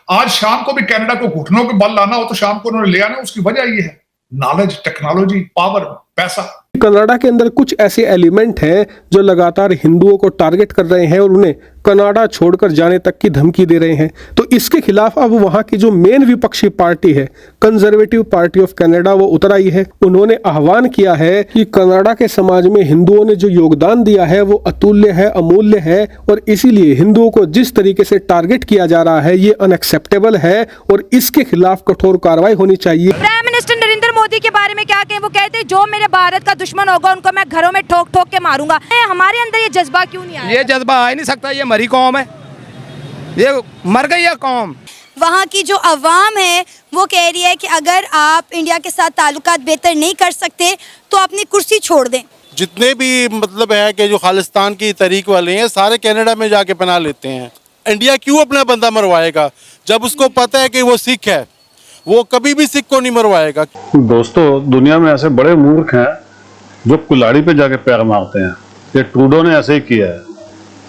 आज शाम को भी कनाडा को घुटनों के बल लाना हो तो शाम को उन्होंने ले आना, उसकी वजह ये है नॉलेज, टेक्नोलॉजी, पावर, पैसा। कनाडा के अंदर कुछ ऐसे एलिमेंट हैं जो लगातार हिंदुओं को टारगेट कर रहे हैं और उन्हें कनाडा छोड़कर जाने तक की धमकी दे रहे हैं। तो इसके खिलाफ अब वहां की जो मेन विपक्षी पार्टी है, कंजर्वेटिव पार्टी ऑफ कनाडा, वो उतर आई है। उन्होंने आह्वान किया है कि कनाडा के समाज में हिंदुओं ने जो योगदान दिया है वो अतुल्य है, अमूल्य है, और इसीलिए हिंदुओं को जिस तरीके से टारगेट किया जा रहा है ये अनएक्सेप्टेबल है और इसके खिलाफ कठोर कार्रवाई होनी चाहिए। प्राइम मिनिस्टर नरेंद्र मोदी के बारे में क्या कहें? वो कहते हैं जो मेरे भारत का दुश्मन होगा उनको मैं घरों में ठोक ठोक के मारूंगा। हमारे अंदर ये जज्बा क्यों नहीं आया? ये जज्बा आ ही नहीं सकता, ये मरी कौम है, ये मर गई है कौम। वहाँ की जो अवाम है वो कह रही है कि अगर आप इंडिया के साथ ताल्लुकात बेहतर नहीं कर सकते तो अपनी कुर्सी छोड़ दें। जितने भी मतलब है कि जो खालिस्तान की तहरीक वाले हैं सारे कनाडा में जाके पनाह लेते हैं। इंडिया क्यों अपना बंदा मरवाएगा जब उसको पता है कि वो सिख है, वो कभी भी सिख को नहीं मरवाएगा। दोस्तों, दुनिया में ऐसे बड़े मूर्ख हैं जो कुल्हाड़ी पे जाके पैर मारते हैं। ये ट्रूडो ने ऐसे ही किया है।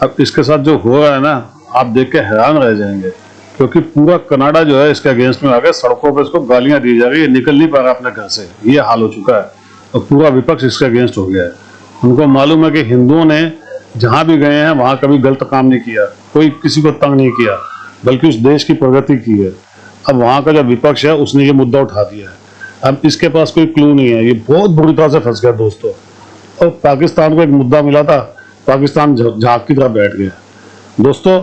अब इसके साथ जो हो रहा है ना, आप देख के हैरान रह जाएंगे, क्योंकि पूरा कनाडा जो है इसके अगेंस्ट में आ गया। सड़कों पे इसको गालियां दी जा रही है, निकल नहीं पा रहा अपने घर से, ये हाल हो चुका है। और पूरा विपक्ष इसके अगेंस्ट हो गया है। उनको मालूम है कि हिंदुओं ने जहां भी गए हैं वहां कभी गलत काम नहीं किया, कोई किसी को तंग नहीं किया, बल्कि उस देश की प्रगति की है। अब वहां का जो विपक्ष है उसने ये मुद्दा उठा दिया है। अब इसके पास कोई क्लू नहीं है, ये बहुत बुरी तरह से फंस गया दोस्तों। और पाकिस्तान को एक मुद्दा मिला था, पाकिस्तान झांक की तरह बैठ गया। दोस्तों,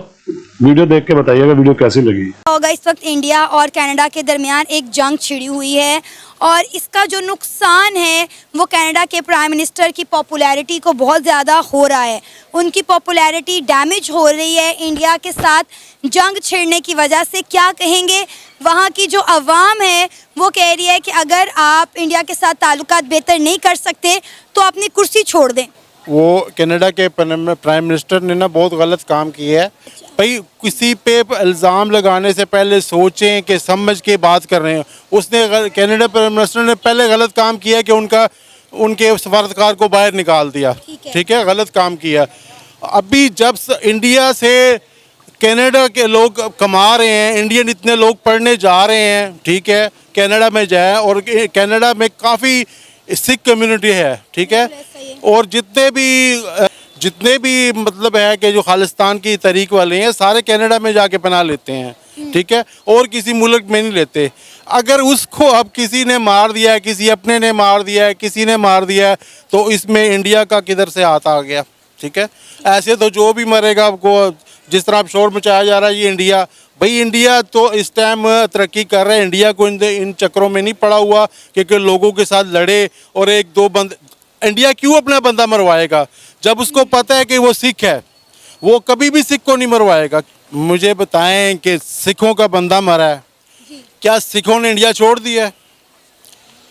वीडियो देख के बताइएगा वीडियो कैसी लगी। होगा इस वक्त इंडिया और कनाडा के दरमियान एक जंग छिड़ी हुई है और इसका जो नुकसान है वो कनाडा के प्राइम मिनिस्टर की पॉपुलैरिटी को बहुत ज़्यादा हो रहा है। उनकी पॉपुलैरिटी डैमेज हो रही है इंडिया के साथ जंग छिड़ने की वजह से। क्या कहेंगे? वहाँ की जो अवाम है वो कह रही है कि अगर आप इंडिया के साथ ताल्लुकात बेहतर नहीं कर सकते तो अपनी कुर्सी छोड़ दें। वो कनाडा के प्राइम मिनिस्टर ने ना बहुत गलत काम किया है। भाई, किसी पे इल्ज़ाम लगाने से पहले सोचें कि समझ के बात कर रहे हैं। उसने कनाडा प्राइम मिनिस्टर ने पहले गलत काम किया कि उनके सफारतकार को बाहर निकाल दिया। ठीक है, गलत काम किया। अभी जब इंडिया से कनाडा के लोग कमा रहे हैं, इंडियन इतने लोग पढ़ने जा रहे हैं, ठीक है, कनाडा में जाए, और कनाडा में काफ़ी सिख कम्युनिटी है, ठीक है, और जितने भी मतलब है कि जो खालिस्तान की तहरीक वाले हैं सारे कनाडा में जाके पनाह लेते हैं, ठीक है, और किसी मुल्क में नहीं लेते। अगर उसको अब किसी ने मार दिया है, किसी अपने ने मार दिया है, किसी ने मार दिया है, तो इसमें इंडिया का किधर से हाथ आ गया? ठीक है, ऐसे तो जो भी मरेगा आपको, जिस तरह अब शोर मचाया जा रहा है ये इंडिया, भाई इंडिया तो इस टाइम तरक्की कर रहा है। इंडिया को इन चक्करों में नहीं पड़ा हुआ कि लोगों के साथ लड़े और एक दो बंद। इंडिया क्यों अपना बंदा मरवाएगा जब उसको पता है कि वो सिख है, वो कभी भी सिख को नहीं मरवाएगा। मुझे बताएं कि सिखों का बंदा मरा है, क्या सिखों ने इंडिया छोड़ दिया है?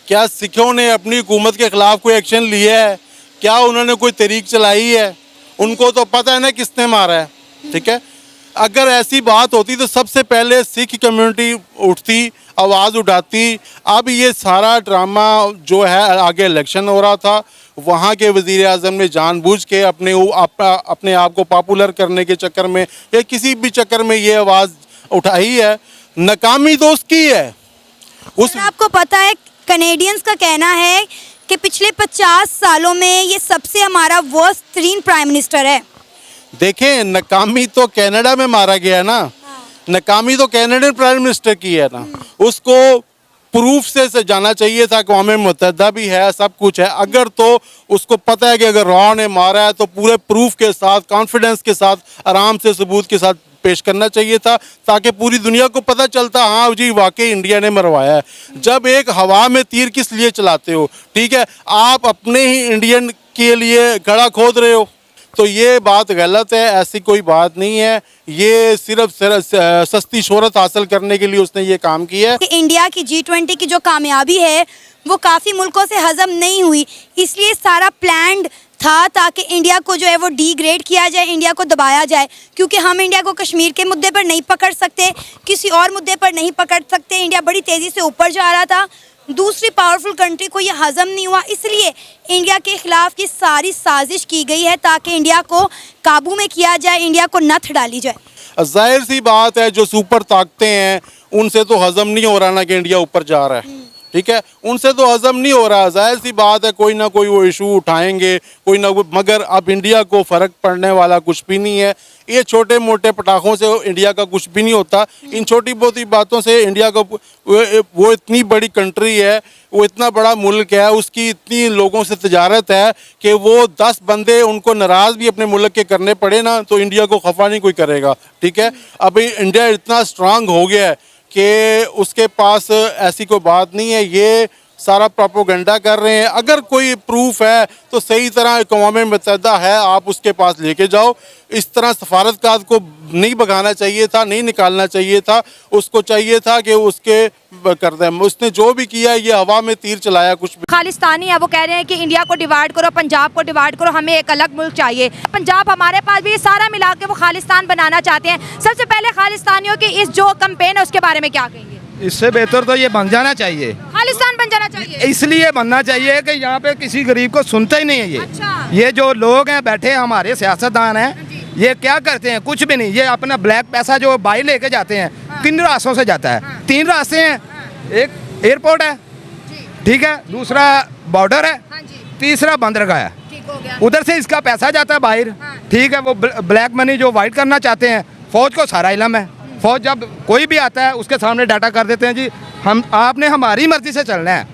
क्या सिखों ने अपनी हुकूमत के खिलाफ कोई एक्शन लिया है? क्या उन्होंने कोई तहरीक चलाई है? उनको तो पता है ना किसने मारा है, ठीक है। अगर ऐसी बात होती तो सबसे पहले सिख कम्युनिटी उठती, आवाज़ उठाती। अब ये सारा ड्रामा जो है, आगे इलेक्शन हो रहा था, वहाँ के वज़ीर आज़म ने जानबूझ के अपने आप को पॉपुलर करने के चक्कर में या किसी भी चक्कर में ये आवाज़ उठाई है। नाकामी तो उसकी है। आपको पता है कनेडियंस का कहना है कि पिछले 50 सालों में ये सबसे हमारा वर्स्ट तरीन प्राइम मिनिस्टर है। देखें, नाकामी तो कनाडा में मारा गया ना, नाकामी तो कनाडियन प्राइम मिनिस्टर की है ना। उसको प्रूफ से जाना चाहिए था, अक़वाम मुत्तहिदा भी है, सब कुछ है। अगर तो उसको पता है कि अगर रॉ ने मारा है तो पूरे प्रूफ के साथ, कॉन्फिडेंस के साथ, आराम से सबूत के साथ पेश करना चाहिए था, ताकि पूरी दुनिया को पता चलता हाँ जी वाकई इंडिया ने मरवाया है। जब एक हवा में तीर किस लिए चलाते हो? ठीक है, आप अपने ही इंडियन के लिए गड़ा खोद रहे हो, तो ये बात गलत है। ऐसी कोई बात नहीं है, ये सिर्फ सस्ती शोहरत हासिल करने के लिए उसने ये काम किया है। इंडिया की G20 की जो कामयाबी है वो काफ़ी मुल्कों से हजम नहीं हुई, इसलिए सारा प्लान्ड था ताकि इंडिया को जो है वो डिग्रेड किया जाए, इंडिया को दबाया जाए। क्योंकि हम इंडिया को कश्मीर के मुद्दे पर नहीं पकड़ सकते, किसी और मुद्दे पर नहीं पकड़ सकते। इंडिया बड़ी तेज़ी से ऊपर जा रहा था, दूसरी पावरफुल कंट्री को ये हजम नहीं हुआ, इसलिए इंडिया के खिलाफ की सारी साजिश की गई है ताकि इंडिया को काबू में किया जाए, इंडिया को नथ डाली जाए। जाहिर सी बात है जो सुपर ताकतें हैं उनसे तो हजम नहीं हो रहा ना कि इंडिया ऊपर जा रहा है, ठीक है, उनसे तो हजम नहीं हो रहा। जाहिर सी बात है कोई ना कोई वो इशू उठाएंगे, कोई ना कोई, मगर अब इंडिया को फ़र्क पड़ने वाला कुछ भी नहीं है। ये छोटे मोटे पटाखों से इंडिया का कुछ भी नहीं होता। इन छोटी मोटी बातों से इंडिया का वो इतनी बड़ी कंट्री है, वो इतना बड़ा मुल्क है, उसकी इतनी लोगों से तजारत है कि वो 10 बंदे उनको नाराज़ भी अपने मुल्क के करने पड़े ना तो इंडिया को खफा नहीं कोई करेगा, ठीक है। अभी इंडिया इतना स्ट्रांग हो गया है कि उसके पास ऐसी कोई बात नहीं है, ये सारा प्रोपोगंडा कर रहे हैं। अगर कोई प्रूफ है तो सही तरह अक़वाम मुत्तहिदा है, आप उसके पास लेके जाओ। इस तरह सफारतकार को नहीं भगाना चाहिए था, नहीं निकालना चाहिए था, उसको चाहिए था कि उसके कर दें। उसने जो भी किया ये हवा में तीर चलाया कुछ भी। खालिस्तानी है, वो कह रहे हैं कि इंडिया को डिवाइड करो, पंजाब को डिवाइड करो, हमें एक अलग मुल्क चाहिए। पंजाब हमारे पास भी, ये सारा मिला के वो खालिस्तान बनाना चाहते हैं। सबसे पहले खालिस्तानियों की इस जो कैंपेन है उसके बारे में क्या कहेंगे? इससे बेहतर तो ये बन जाना चाहिए, खालिस्तान बन जाना चाहिए। इसलिए बनना चाहिए कि यहाँ पे किसी गरीब को सुनते ही नहीं है। अच्छा। ये जो लोग हैं बैठे हमारे सियासतदान हैं, ये क्या करते हैं? कुछ भी नहीं। ये अपना ब्लैक पैसा जो बाई लेके जाते हैं, किन रास्तों से जाता है? 3 रास्ते हैं, एक एयरपोर्ट है, ठीक है, दूसरा बॉर्डर है, तीसरा बंदरगाह है। उधर से इसका पैसा जाता है बाहर, ठीक है। वो ब्लैक मनी जो वाइट करना चाहते हैं, फौज को सारा इलम है। फौज जब कोई भी आता है उसके सामने डाटा कर देते हैं, जी हम आपने हमारी मर्जी से चलना है,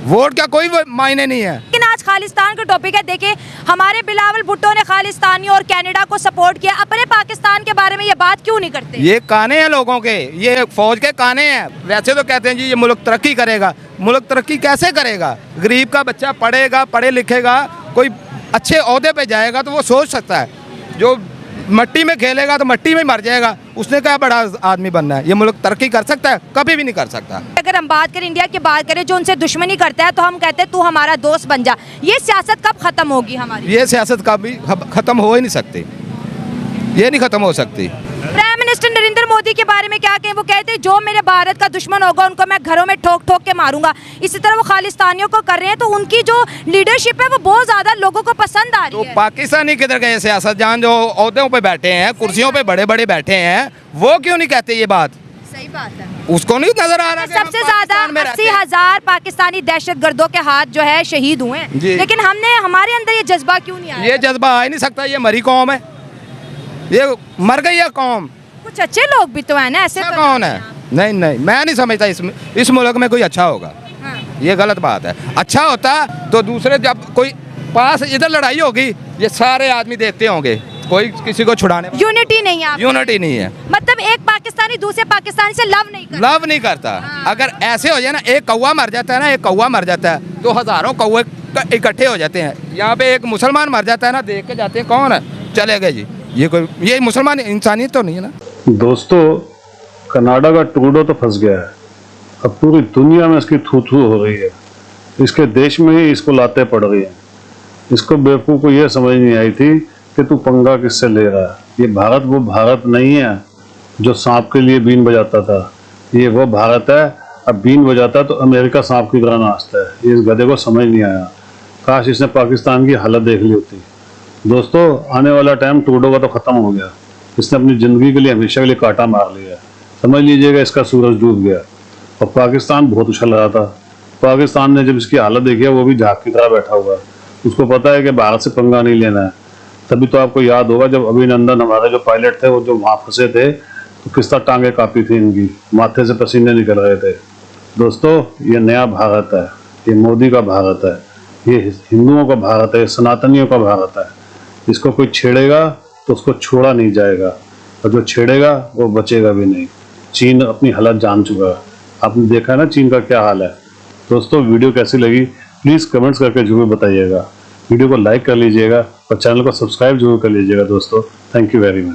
वोट का कोई मायने नहीं है। लेकिन आज खालिस्तान का टॉपिक है। देखिए हमारे बिलावल भुट्टो ने खालिस्तानियों और कनाडा को सपोर्ट किया, अपने पाकिस्तान के बारे में ये बात क्यों नहीं करते? ये काने हैं लोगों के, ये फौज के काने हैं। वैसे तो कहते हैं जी ये मुल्क तरक्की करेगा, मुल्क तरक्की कैसे करेगा? गरीब का बच्चा पढ़ेगा, पढ़े लिखेगा, कोई अच्छे ओहदे पे जाएगा तो वो सोच सकता है। जो मट्टी में खेलेगा तो मट्टी में मर जाएगा, उसने क्या बड़ा आदमी बनना है? ये मुल्क तरक्की कर सकता है? कभी भी नहीं कर सकता। अगर हम बात करें इंडिया की बात करें जो उनसे दुश्मनी करता है तो हम कहते हैं तू हमारा दोस्त बन जा। ये सियासत कब खत्म होगी हमारी? ये सियासत कभी खत्म हो ही नहीं सकती, ये नहीं खत्म हो सकती। प्राइम मिनिस्टर नरेंद्र मोदी के बारे में क्या कहें? वो कहते हैं जो मेरे भारत का दुश्मन होगा उनको मैं घरों में ठोक ठोक के मारूंगा। इसी तरह वो खालिस्तानियों को कर रहे हैं, तो उनकी जो लीडरशिप है वो बहुत ज्यादा लोगों को पसंद आ रही तो है। पाकिस्तानी किधर गए सियासतदान जो ओहदों पे बैठे हैं, कुर्सियों पे बड़े बड़े बैठे हैं, वो क्यों नहीं कहते ये बात? सही बात है। उसको नहीं नजर आ रहा? सबसे ज्यादा 80,000 पाकिस्तानी दहशतगर्दों के हाथ जो है शहीद हुए हैं, लेकिन हमारे अंदर ये जज्बा क्यों नहीं आया? ये जज्बा आ ही नहीं सकता। ये मरी कौम है, ये मर गई है कौम। कुछ अच्छे लोग भी तो है ना, ऐसे तो कौन है? नहीं नहीं, मैं नहीं समझता इस मुल्क में कोई अच्छा होगा। हाँ। ये गलत बात है। अच्छा होता तो दूसरे, जब कोई पास इधर लड़ाई होगी ये सारे आदमी देखते होंगे, कोई किसी को छुड़ाने। यूनिटी नहीं है, यूनिटी नहीं है। मतलब एक पाकिस्तानी दूसरे पाकिस्तानी से लव नहीं करता। हाँ। अगर ऐसे हो जाए ना, एक कौवा मर जाता है ना, एक कौवा मर जाता है तो हजारों कौवे इकट्ठे हो जाते हैं। यहाँ पे एक मुसलमान मर जाता है ना, देख के जाते हैं कौन है, चले गए जी। ये मुसलमान इंसानियत तो नहीं है ना। दोस्तों, कनाडा का ट्रूडो तो फंस गया है, अब पूरी दुनिया में इसकी थू थू हो रही है, इसके देश में ही इसको लाते पड़ रही हैं। इसको बेवकूफ़ को यह समझ नहीं आई थी कि तू पंगा किससे ले रहा है। ये भारत वो भारत नहीं है जो सांप के लिए बीन बजाता था, ये वो भारत है अब बीन बजाता तो अमेरिका सांप की तरह नाचता है। ये इस गधे को समझ नहीं आया, काश इसने पाकिस्तान की हालत देख ली होती। दोस्तों, आने वाला टाइम ट्रूडो का तो ख़त्म हो गया, इसने अपनी ज़िंदगी के लिए हमेशा के लिए कांटा मार लिया। समझ लीजिएगा इसका सूरज डूब गया। और पाकिस्तान बहुत उछल रहा था, पाकिस्तान ने जब इसकी हालत देखी है वो भी झाग की तरह बैठा हुआ है। उसको पता है कि भारत से पंगा नहीं लेना है। तभी तो आपको याद होगा जब अभिनंदन हमारे जो पायलट थे वो जो वहाँ फंसे थे तो किस तरह टांगे काँपी थी इनकी, माथे से पसीने निकल रहे थे। दोस्तों, ये नया भारत है, ये मोदी का भारत है, ये हिंदुओं का भारत है, सनातनियों का भारत है। इसको कोई छेड़ेगा तो उसको छोड़ा नहीं जाएगा, और जो छेड़ेगा वो बचेगा भी नहीं। चीन अपनी हालत जान चुका है, आपने देखा है ना चीन का क्या हाल है। दोस्तों, वीडियो कैसी लगी प्लीज़ कमेंट्स करके जरूर बताइएगा। वीडियो को लाइक कर लीजिएगा और चैनल को सब्सक्राइब जरूर कर लीजिएगा दोस्तों। Thank you very much.